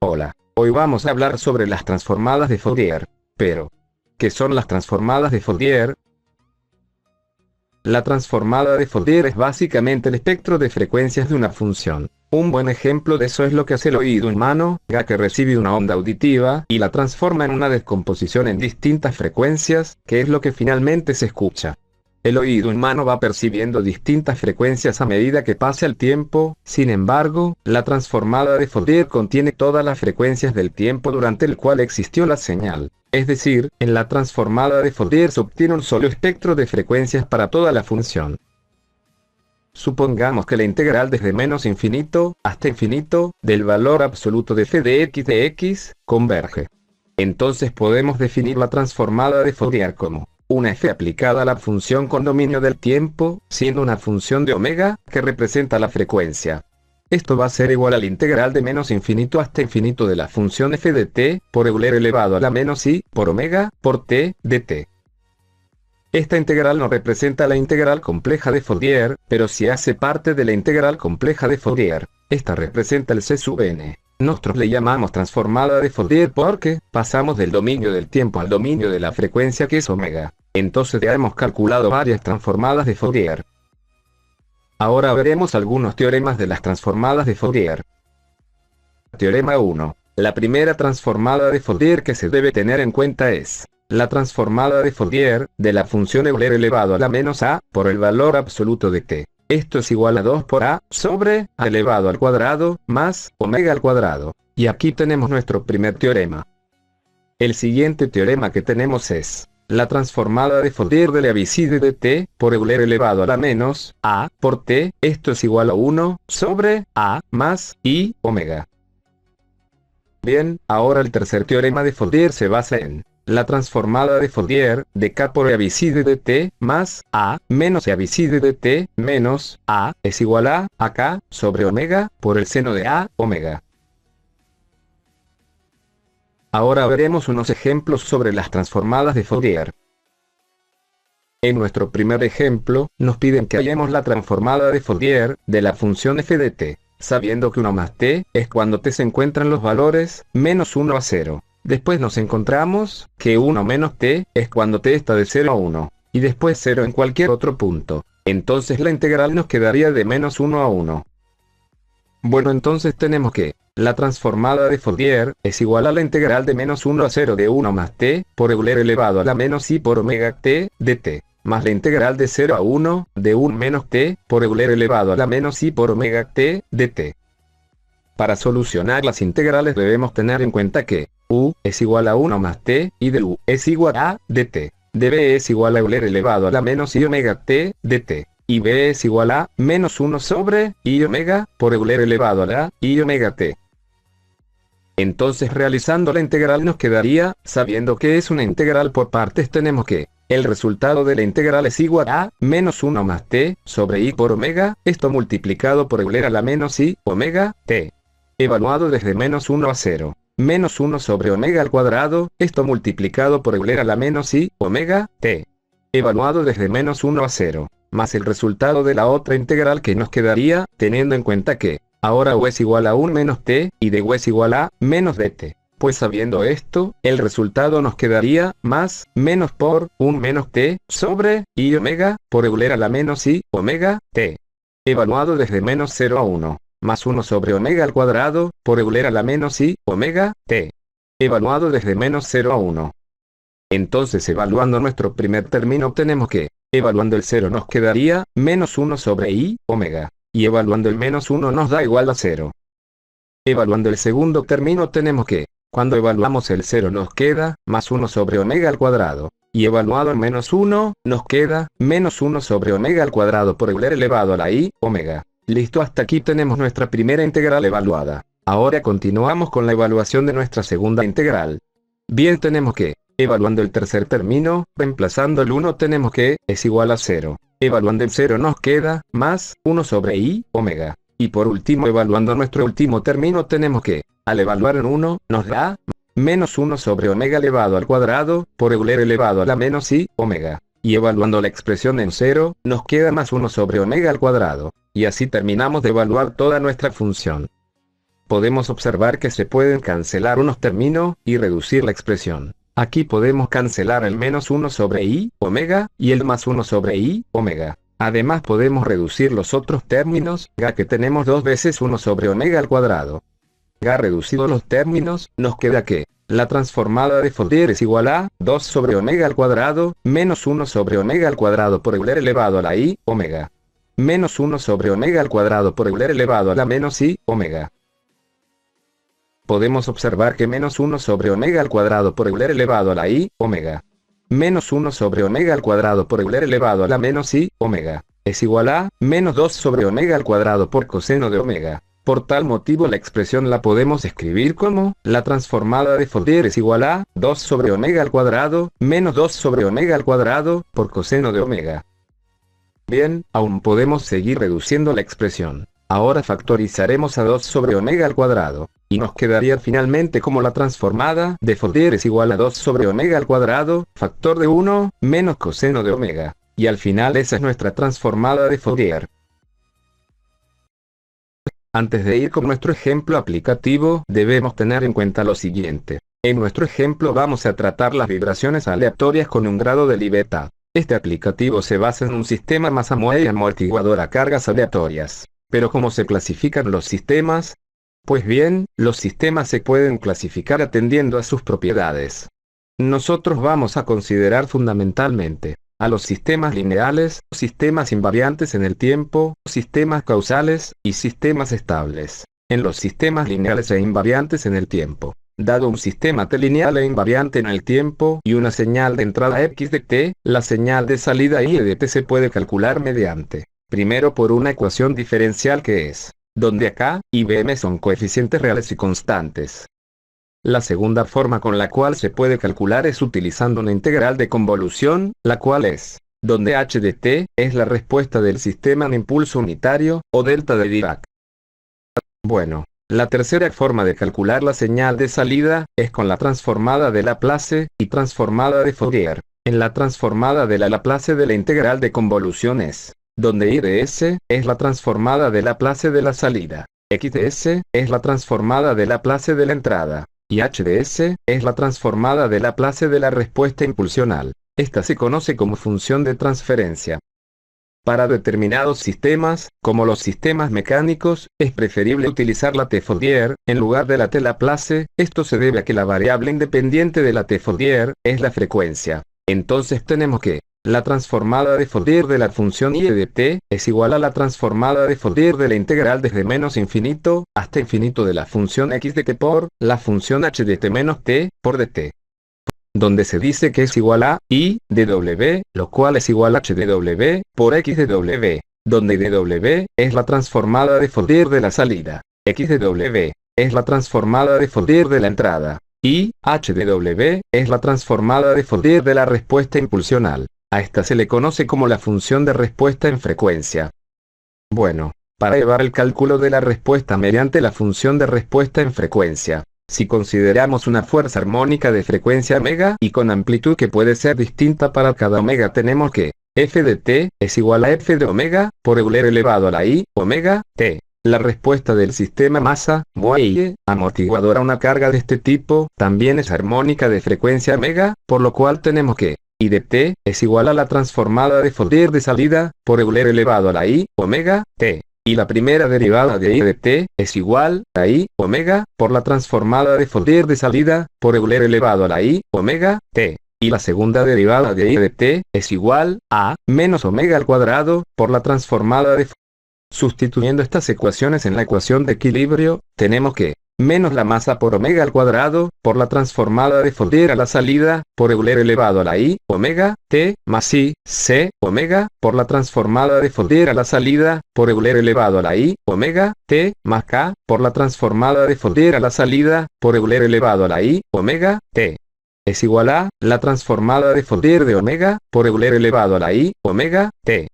Hola, hoy vamos a hablar sobre las transformadas de Fourier. Pero, ¿qué son las transformadas de Fourier? La transformada de Fourier es básicamente el espectro de frecuencias de una función. Un buen ejemplo de eso es lo que hace el oído humano, ya que recibe una onda auditiva y la transforma en una descomposición en distintas frecuencias, que es lo que finalmente se escucha. El oído humano va percibiendo distintas frecuencias a medida que pasa el tiempo. Sin embargo, la transformada de Fourier contiene todas las frecuencias del tiempo durante el cual existió la señal. Es decir, en la transformada de Fourier se obtiene un solo espectro de frecuencias para toda la función. Supongamos que la integral desde menos infinito hasta infinito del valor absoluto de f de x converge. Entonces podemos definir la transformada de Fourier como una f aplicada a la función con dominio del tiempo, siendo una función de omega, que representa la frecuencia. Esto va a ser igual al integral de menos infinito hasta infinito de la función f de t, por Euler elevado a la menos i, por omega, por t, de t. Esta integral no representa la integral compleja de Fourier, pero sí hace parte de la integral compleja de Fourier. Esta representa el c sub n. Nosotros le llamamos transformada de Fourier porque pasamos del dominio del tiempo al dominio de la frecuencia, que es omega. Entonces ya hemos calculado varias transformadas de Fourier. Ahora veremos algunos teoremas de las transformadas de Fourier. Teorema 1. La primera transformada de Fourier que se debe tener en cuenta es la transformada de Fourier de la función Euler elevado a la menos a por el valor absoluto de t. Esto es igual a 2 por a sobre a elevado al cuadrado más omega al cuadrado. Y aquí tenemos nuestro primer teorema. El siguiente teorema que tenemos es la transformada de Fourier de la abscissa de t por Euler elevado a la menos a por t. Esto es igual a 1 sobre a más i omega. Bien, ahora el tercer teorema de Fourier se basa en la transformada de Fourier de k por abscissa de t más a menos abscissa de t menos a es igual a k sobre omega por el seno de a omega. Ahora veremos unos ejemplos sobre las transformadas de Fourier. En nuestro primer ejemplo, nos piden que hallemos la transformada de Fourier de la función f de t, sabiendo que 1 más t es cuando t se encuentran los valores menos 1 a 0. Después nos encontramos que 1 menos t es cuando t está de 0 a 1, y después 0 en cualquier otro punto. Entonces la integral nos quedaría de menos 1 a 1. Bueno, entonces tenemos que la transformada de Fourier es igual a la integral de menos 1 a 0 de 1 más t por Euler elevado a la menos i por omega t de t, más la integral de 0 a 1 de 1 menos t por Euler elevado a la menos i por omega t de t. Para solucionar las integrales debemos tener en cuenta que u es igual a 1 más t y de u es igual a de t, de b es igual a Euler elevado a la menos i omega t de t. Y b es igual a menos 1 sobre i omega por Euler elevado a la i omega t. Entonces realizando la integral nos quedaría, sabiendo que es una integral por partes, tenemos que el resultado de la integral es igual a menos 1 más t sobre i por omega, esto multiplicado por Euler a la menos i omega t. Evaluado desde menos 1 a 0. Menos 1 sobre omega al cuadrado, esto multiplicado por Euler a la menos i omega t. Evaluado desde menos 1 a 0. Más el resultado de la otra integral que nos quedaría, teniendo en cuenta que ahora u es igual a 1 menos t, y de u es igual a menos dt. Pues sabiendo esto, el resultado nos quedaría más menos por 1 menos t sobre i omega por Euler a la menos i omega t. Evaluado desde menos 0 a 1, más 1 sobre omega al cuadrado por Euler a la menos i omega t. Evaluado desde menos 0 a 1. Entonces evaluando nuestro primer término obtenemos que evaluando el 0 nos quedaría menos 1 sobre i omega, y evaluando el menos 1 nos da igual a 0. Evaluando el segundo término tenemos que, cuando evaluamos el 0 nos queda más 1 sobre omega al cuadrado, y evaluado el menos 1, nos queda menos 1 sobre omega al cuadrado por Euler elevado a la i omega. Listo, hasta aquí tenemos nuestra primera integral evaluada. Ahora continuamos con la evaluación de nuestra segunda integral. Bien, tenemos que evaluando el tercer término, reemplazando el 1 tenemos que es igual a 0. Evaluando el 0 nos queda más 1 sobre i omega. Y por último evaluando nuestro último término tenemos que, al evaluar en 1, nos da menos 1 sobre omega elevado al cuadrado por Euler elevado a la menos i omega. Y evaluando la expresión en 0, nos queda más 1 sobre omega al cuadrado. Y así terminamos de evaluar toda nuestra función. podemos observar que se pueden cancelar unos términos y reducir la expresión. Aquí podemos cancelar el menos 1 sobre i, omega, y el más 1 sobre i, omega. Además podemos reducir los otros términos, ya que tenemos 2 veces 1 sobre omega al cuadrado. Ya reducidos los términos, nos queda que la transformada de Fourier es igual a 2 sobre omega al cuadrado, menos 1 sobre omega al cuadrado por Euler elevado a la i, omega. Menos 1 sobre omega al cuadrado por Euler elevado a la menos i, omega. Podemos observar que menos 1 sobre omega al cuadrado por Euler elevado a la i, omega. Menos 1 sobre omega al cuadrado por Euler elevado a la menos i, omega. Es igual a menos 2 sobre omega al cuadrado por coseno de omega. Por tal motivo la expresión la podemos escribir como, la transformada de Fourier es igual a 2 sobre omega al cuadrado, menos 2 sobre omega al cuadrado, por coseno de omega. Bien, aún podemos seguir reduciendo la expresión. Ahora factorizaremos a 2 sobre omega al cuadrado, y nos quedaría finalmente como la transformada de Fourier es igual a 2 sobre omega al cuadrado, factor de 1, menos coseno de omega. Y al final esa es nuestra transformada de Fourier. Antes de ir con nuestro ejemplo aplicativo, debemos tener en cuenta lo siguiente. En nuestro ejemplo vamos a tratar las vibraciones aleatorias con un grado de libertad. Este aplicativo se basa en un sistema masa-muelle y amortiguador a cargas aleatorias. Pero ¿cómo se clasifican los sistemas? Pues bien, los sistemas se pueden clasificar atendiendo a sus propiedades. Nosotros vamos a considerar fundamentalmente a los sistemas lineales, sistemas invariantes en el tiempo, sistemas causales, y sistemas estables. En los sistemas lineales e invariantes en el tiempo, dado un sistema t lineal e invariante en el tiempo y una señal de entrada x de t, la señal de salida y de t se puede calcular mediante, primero por una ecuación diferencial que es, donde a k y bm son coeficientes reales y constantes. La segunda forma con la cual se puede calcular es utilizando una integral de convolución, la cual es, donde h de t es la respuesta del sistema en impulso unitario, o delta de Dirac. Bueno, la tercera forma de calcular la señal de salida, es con la transformada de Laplace, y transformada de Fourier. En la transformada de la Laplace de la integral de convolución es, donde i de s es la transformada de Laplace de la salida, x de s es la transformada de Laplace de la entrada, y h de s es la transformada de Laplace de la respuesta impulsional. Esta se conoce como función de transferencia. Para determinados sistemas, como los sistemas mecánicos, es preferible utilizar la t Fourier, en lugar de la t Laplace. Esto se debe a que la variable independiente de la t Fourier es la frecuencia. Entonces tenemos que la transformada de Fourier de la función i de t es igual a la transformada de Fourier de la integral desde menos infinito hasta infinito de la función x de t por la función h de t menos t por dt. Donde se dice que es igual a i de w, lo cual es igual a h de w por x de w, donde i de w es la transformada de Fourier de la salida, x de w es la transformada de Fourier de la entrada, y h de w es la transformada de Fourier de la respuesta impulsional. A esta se le conoce como la función de respuesta en frecuencia. Bueno, para llevar el cálculo de la respuesta mediante la función de respuesta en frecuencia, si consideramos una fuerza armónica de frecuencia omega y con amplitud que puede ser distinta para cada omega, tenemos que f de t es igual a f de omega por Euler elevado a la i, omega, t. La respuesta del sistema masa-muelle amortiguador a una carga de este tipo también es armónica de frecuencia omega, por lo cual tenemos que I de t es igual a la transformada de Fourier de salida, por Euler elevado a la i, omega, t. Y la primera derivada de i de t es igual a i, omega, por la transformada de Fourier de salida, por Euler elevado a la i, omega, t. Y la segunda derivada de i de t es igual a menos omega al cuadrado, por la transformada de Fourier. Sustituyendo estas ecuaciones en la ecuación de equilibrio, tenemos que menos la masa por omega al cuadrado, por la transformada de Fourier a la salida, por Euler elevado a la i, omega, t, más i, c, omega, por la transformada de Fourier a la salida, por Euler elevado a la i, omega, t, más k, por la transformada de Fourier a la salida, por Euler elevado a la i, omega, t. Es igual a la transformada de Fourier de omega, por Euler elevado a la i, omega, t.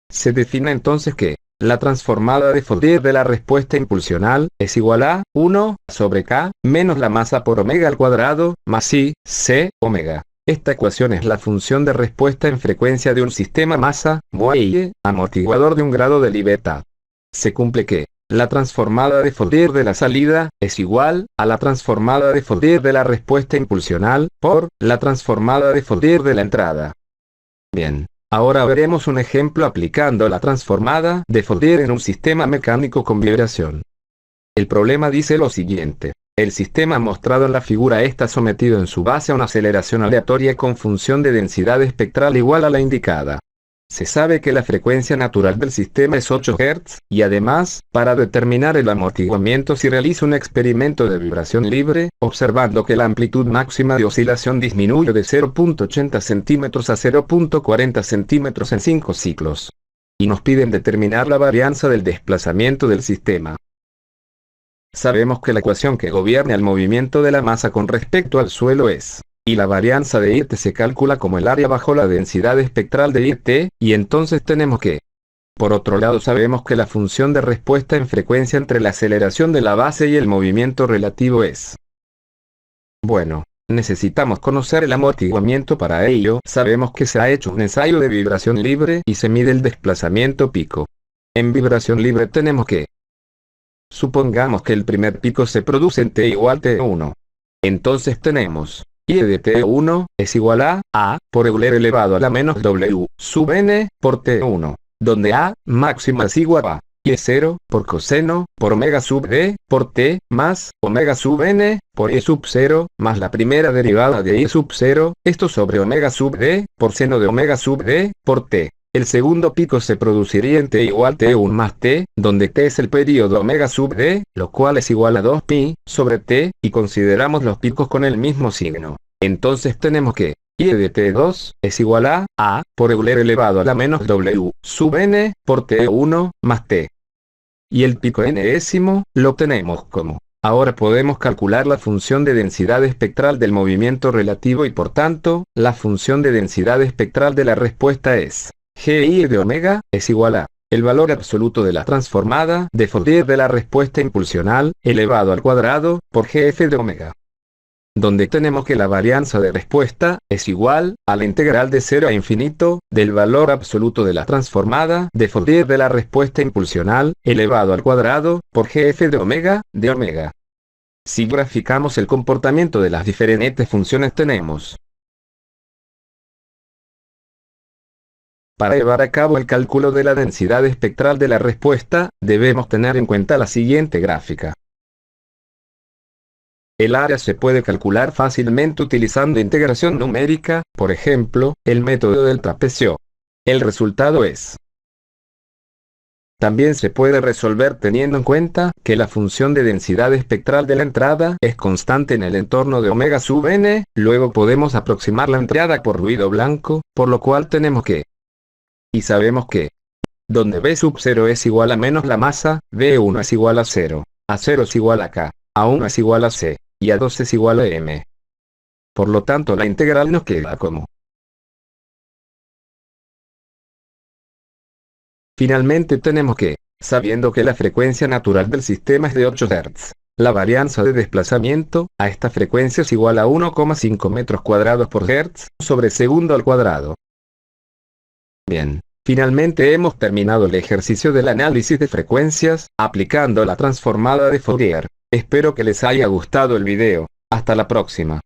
Se define entonces que la transformada de Fourier de la respuesta impulsional es igual a 1 sobre k menos la masa por omega al cuadrado más i, c, omega. Esta ecuación es la función de respuesta en frecuencia de un sistema masa-muelle amortiguador de un grado de libertad. Se cumple que la transformada de Fourier de la salida, es igual, a la transformada de Fourier de la respuesta impulsional, por, la transformada de Fourier de la entrada. Bien. Ahora veremos un ejemplo aplicando la transformada de Fourier en un sistema mecánico con vibración. El problema dice lo siguiente. El sistema mostrado en la figura está sometido en su base a una aceleración aleatoria con función de densidad espectral igual a la indicada. Se sabe que la frecuencia natural del sistema es 8 Hz, y además, para determinar el amortiguamiento se realiza un experimento de vibración libre, observando que la amplitud máxima de oscilación disminuye de 0.80 centímetros a 0.40 centímetros en 5 ciclos. Y nos piden determinar la varianza del desplazamiento del sistema. Sabemos que la ecuación que gobierna el movimiento de la masa con respecto al suelo es, y la varianza de IT se calcula como el área bajo la densidad espectral de IT, y entonces tenemos que. Por otro lado sabemos que la función de respuesta en frecuencia entre la aceleración de la base y el movimiento relativo es. Bueno, necesitamos conocer el amortiguamiento. Para ello sabemos que se ha hecho un ensayo de vibración libre y se mide el desplazamiento pico. En vibración libre tenemos que. Supongamos que el primer pico se produce en t igual a t1. Entonces tenemos. Y de T1 es igual a por Euler elevado a la menos W sub n por T1, donde A máxima es igual a y es 0 por coseno por omega sub d por T más omega sub n por E sub 0 más la primera derivada de E sub 0, esto sobre omega sub d por seno de omega sub d por T. El segundo pico se produciría en t igual a T1 más T, donde T es el período omega sub d, lo cual es igual a 2pi sobre T, y consideramos los picos con el mismo signo. Entonces tenemos que y de T2 es igual a por Euler elevado a la menos W sub n por T1 más T. Y el pico enésimo lo obtenemos como. Ahora podemos calcular la función de densidad espectral del movimiento relativo y por tanto, la función de densidad espectral de la respuesta es. Gi de omega es igual a el valor absoluto de la transformada de Fourier de la respuesta impulsional elevado al cuadrado por Gf de omega. Donde tenemos que la varianza de respuesta es igual a la integral de 0 a infinito del valor absoluto de la transformada de Fourier de la respuesta impulsional elevado al cuadrado por Gf de omega. Si graficamos el comportamiento de las diferentes funciones tenemos. Para llevar a cabo el cálculo de la densidad espectral de la respuesta, debemos tener en cuenta la siguiente gráfica. El área se puede calcular fácilmente utilizando integración numérica, por ejemplo, el método del trapecio. El resultado es. También se puede resolver teniendo en cuenta que la función de densidad espectral de la entrada es constante en el entorno de omega sub n, luego podemos aproximar la entrada por ruido blanco, por lo cual tenemos que. Y sabemos que, donde B sub 0 es igual a menos la masa, B1 es igual a 0, A0 es igual a K, A1 es igual a C, y A2 es igual a M. Por lo tanto la integral nos queda como. Finalmente tenemos que, sabiendo que la frecuencia natural del sistema es de 8 Hz, la varianza de desplazamiento a esta frecuencia es igual a 1,5 metros cuadrados por Hz sobre segundo al cuadrado. Bien, finalmente hemos terminado el ejercicio del análisis de frecuencias, aplicando la transformada de Fourier. Espero que les haya gustado el video. Hasta la próxima.